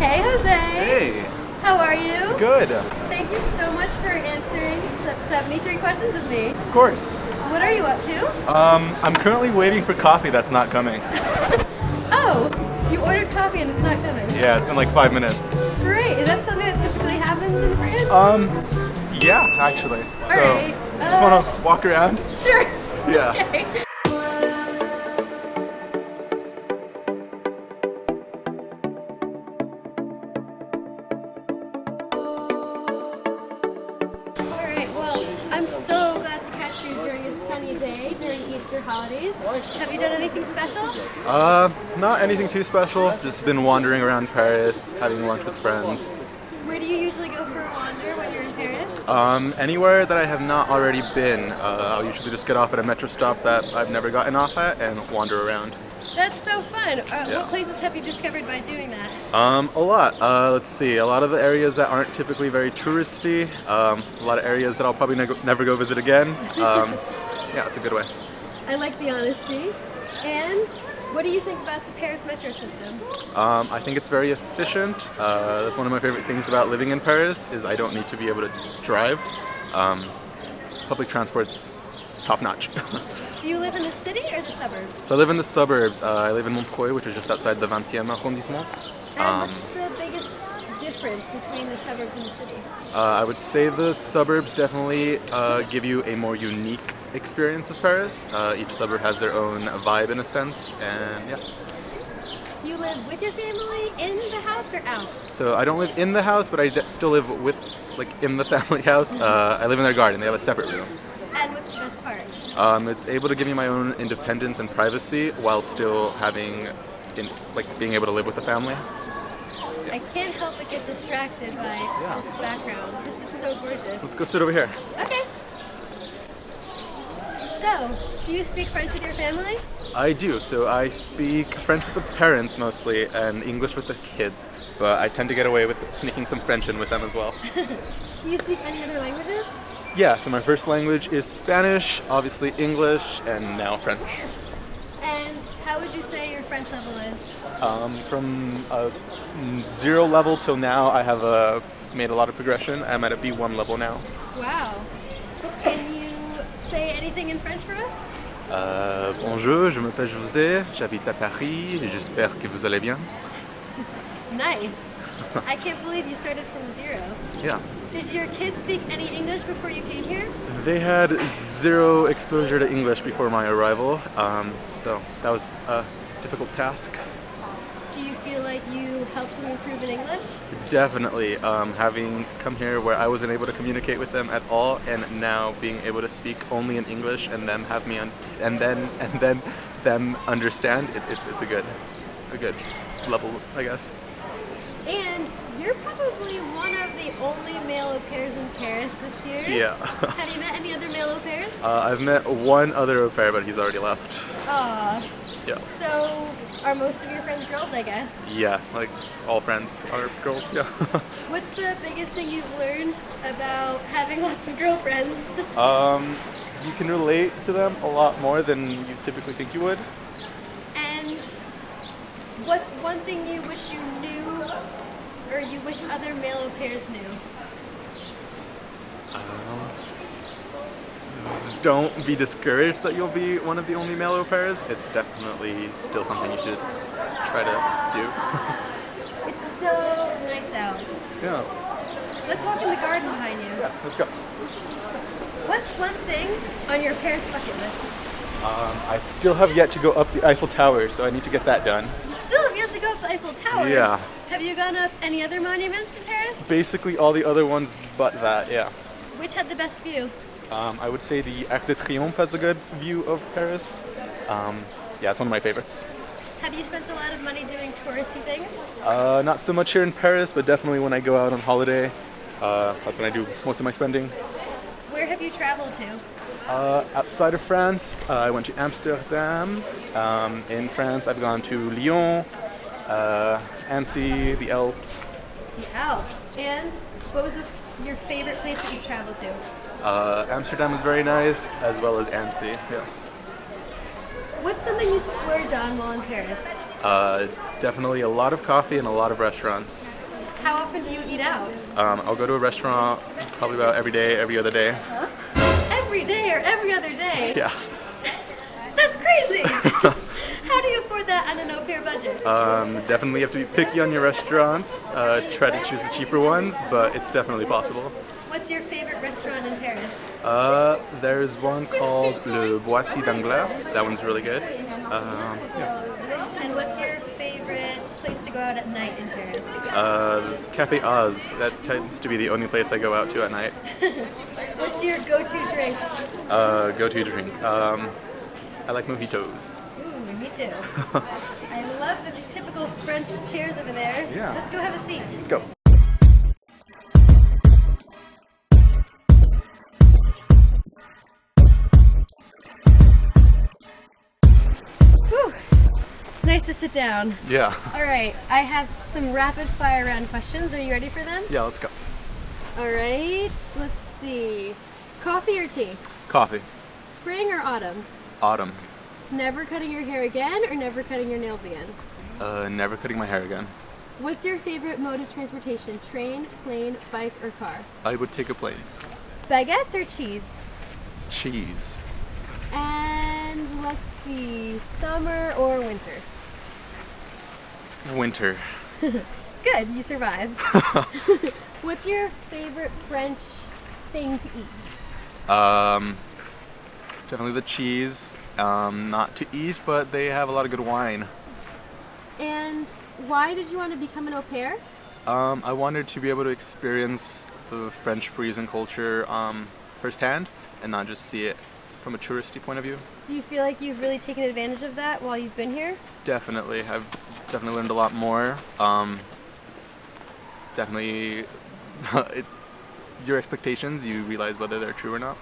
Hey, Jose. Hey. How are you? Good. Thank you so much for answering 73 questions with me. Of course. What are you up to? I'm currently waiting for coffee that's not coming. Oh, you ordered coffee and it's not coming. Yeah, it's been like 5 minutes. Great. Is that something that typically happens in France? Yeah, actually. So, right. just want to walk around? Sure. Yeah. Okay. I'm so glad to catch you during a sunny day during Easter holidays. Have you done anything special? Not anything too special. Just been wandering around Paris, having lunch with friends. Where do you usually go for a wander when you're in Paris? Anywhere that I have not already been. I'll usually just get off at a metro stop that I've never gotten off at and wander around. That's so fun. Yeah. What places have you discovered by doing that? A lot. Let's see. A lot of the areas that aren't typically very touristy. A lot of areas that I'll probably never go visit again. Yeah, it's a good way. I like the honesty. And what do you think about the Paris metro system? I think it's very efficient. That's one of my favorite things about living in Paris is I don't need to be able to drive. Public transport's top notch. Do you live in the city or the suburbs? So I live in the suburbs. I live in Montreuil, which is just outside the 20e arrondissement. And what's the biggest difference between the suburbs and the city? I would say the suburbs definitely give you a more unique experience of Paris. Each suburb has their own vibe in a sense, and yeah. Do you live with your family in the house or out? So I don't live in the house, but I still live in the family house. I live in their garden. They have a separate room. And what's the best part? It's able to give me my own independence and privacy while still being able to live with the family. I can't help but get distracted by this background. This is so gorgeous. Let's go sit over here. Okay. So, do you speak French with your family? I do. So I speak French with the parents mostly and English with the kids, but I tend to get away with sneaking some French in with them as well. Do you speak any other languages? Yeah, so my first language is Spanish, obviously English, and now French. And how would you say your French level is? From 0 level till now, I have made a lot of progression. I'm at a B1 level now. Wow. Can you say anything in French for us? Bonjour, je m'appelle José, j'habite à Paris, et j'espère que vous allez bien. Nice. I can't believe you started from 0. Yeah. Did your kids speak any English before you came here? They had 0 exposure to English before my arrival, so that was a difficult task. Do you feel like you helped them improve in English? Definitely. Having come here where I wasn't able to communicate with them at all, and now being able to speak only in English and them have me and then them understand, it's a good level, I guess. And you're probably one of the only male au pairs in Paris this year. Yeah. Have you met any other male au pairs? I've met one other au pair, but he's already left. Aw. Yeah. So, are most of your friends girls, I guess? Yeah, like all friends are girls, yeah. What's the biggest thing you've learned about having lots of girlfriends? You can relate to them a lot more than you typically think you would. And what's one thing you wish you knew or you wish other male au pairs knew? Don't be discouraged that you'll be one of the only male au pairs. It's definitely still something you should try to do. It's so nice out. Yeah. Let's walk in the garden behind you. Yeah, let's go. What's one thing on your Paris bucket list? I still have yet to go up the Eiffel Tower, so I need to get that done. You still have yet to go up the Eiffel Tower? Yeah. Have you gone up any other monuments in Paris? Basically all the other ones but that, yeah. Which had the best view? I would say the Arc de Triomphe has a good view of Paris. Yeah, it's one of my favorites. Have you spent a lot of money doing touristy things? Not so much here in Paris, but definitely when I go out on holiday. That's when I do most of my spending. Where have you traveled to? Outside of France, I went to Amsterdam. In France, I've gone to Lyon, Annecy, the Alps. The Alps. And what was your favorite place that you've traveled to? Amsterdam is very nice, as well as Annecy. Yeah. What's something you splurge on while in Paris? Definitely a lot of coffee and a lot of restaurants. How often do you eat out? I'll go to a restaurant probably about every day, every other day. Every day or every other day? Yeah. That's crazy! How do you afford that on an au pair budget? Definitely have to be picky on your restaurants. Try to choose the cheaper ones, but it's definitely possible. What's your favorite restaurant in Paris? There's one called Le Boissy d'Anglais. That one's really good. Yeah. And what's your favorite place to go out at night in Paris? Cafe Oz. That tends to be the only place I go out to at night. What's your go-to drink? Go-to drink. I like mojitos. Ooh, me too. I love the typical French chairs over there. Yeah. Let's go have a seat. Let's go. Whew. It's nice to sit down. Yeah. All right, I have some rapid fire round questions. Are you ready for them? Yeah, let's go. All right, let's see. Coffee or tea? Coffee. Spring or autumn? Autumn. Never cutting your hair again or never cutting your nails again? Never cutting my hair again. What's your favorite mode of transportation? Train, plane, bike, or car? I would take a plane. Baguettes or cheese? Cheese. And let's see, summer or winter? Winter. Good, you survived. What's your favorite French thing to eat? Definitely the cheese. Not to eat, but they have a lot of good wine. And why did you want to become an au pair? I wanted to be able to experience the French breeze and culture firsthand and not just see it from a touristy point of view. Do you feel like you've really taken advantage of that while you've been here? Definitely. I've definitely learned a lot more. Definitely, your expectations, you realize whether they're true or not.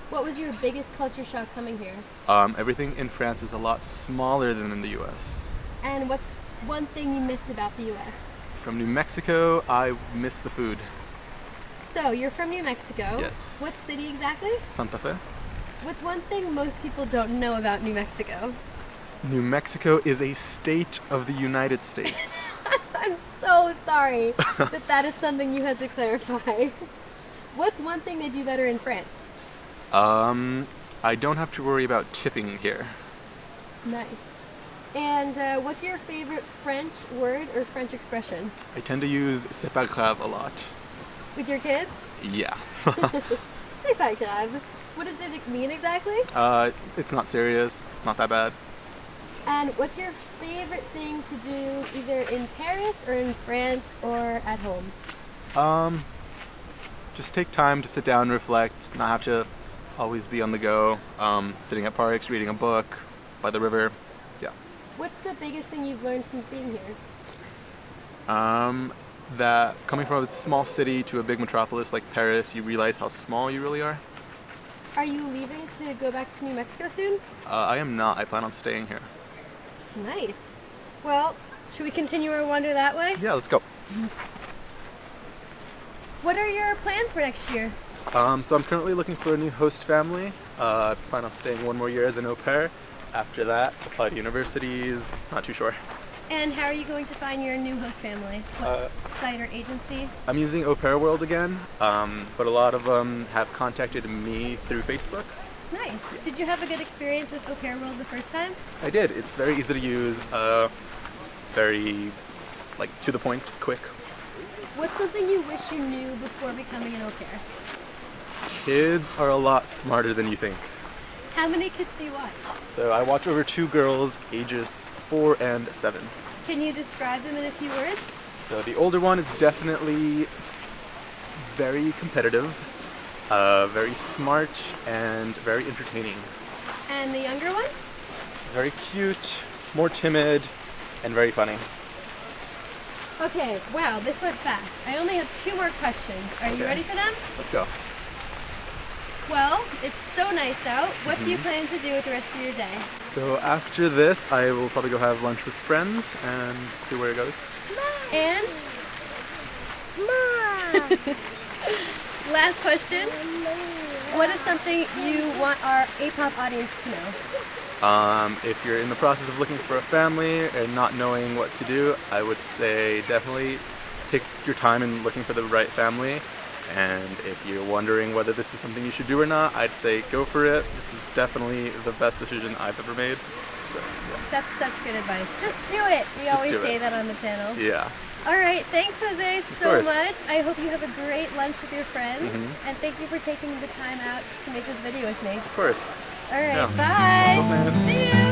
What was your biggest culture shock coming here? Everything in France is a lot smaller than in the US. And what's one thing you miss about the US? From New Mexico, I miss the food. So, you're from New Mexico. Yes. What city exactly? Santa Fe. What's one thing most people don't know about New Mexico? New Mexico is a state of the United States. I'm so sorry that is something you had to clarify. What's one thing they do better in France? I don't have to worry about tipping here. Nice. And what's your favorite French word or French expression? I tend to use c'est pas grave a lot. With your kids? Yeah. C'est pas grave. What does it mean exactly? It's not serious. Not that bad. And what's your favorite thing to do either in Paris or in France or at home? Just take time to sit down and reflect, not have to always be on the go. Sitting at parks, reading a book, by the river. Yeah. What's the biggest thing you've learned since being here? That coming from a small city to a big metropolis like Paris, you realize how small you really are. Are you leaving to go back to New Mexico soon? I am not. I plan on staying here. Nice. Well, should we continue our wander that way? Yeah, let's go. What are your plans for next year? So I'm currently looking for a new host family. I plan on staying one more year as an au pair. After that, apply to universities. Not too sure. And how are you going to find your new host family? What site or agency? I'm using Au Pair World again, but a lot of them have contacted me through Facebook. Nice. Did you have a good experience with Au Pair World the first time? I did. It's very easy to use, very, to the point, quick. What's something you wish you knew before becoming an au pair? Kids are a lot smarter than you think. How many kids do you watch? So I watch over 2 girls, ages 4 and 7. Can you describe them in a few words? So the older one is definitely very competitive, very smart, and very entertaining. And the younger one? Very cute, more timid, and very funny. Okay, wow, this went fast. I only have 2 more questions. Are you ready for them? Let's go. Well, it's so nice out. What do you plan to do with the rest of your day? So after this, I will probably go have lunch with friends and see where it goes. And? Mom! Last question. What is something you want our A-pop audience to know? If you're in the process of looking for a family and not knowing what to do, I would say definitely take your time in looking for the right family. And if you're wondering whether this is something you should do or not, I'd say go for it. This is definitely the best decision I've ever made. So, yeah. That's such good advice. Just do it. We Just always do say it. that on the channel. Yeah. All right. Thanks, Jose, so course. much. I hope you have a great lunch with your friends. Mhm. And thank you for taking the time out to make this video with me. Of course. All right. Yeah. Bye. Bye. See you.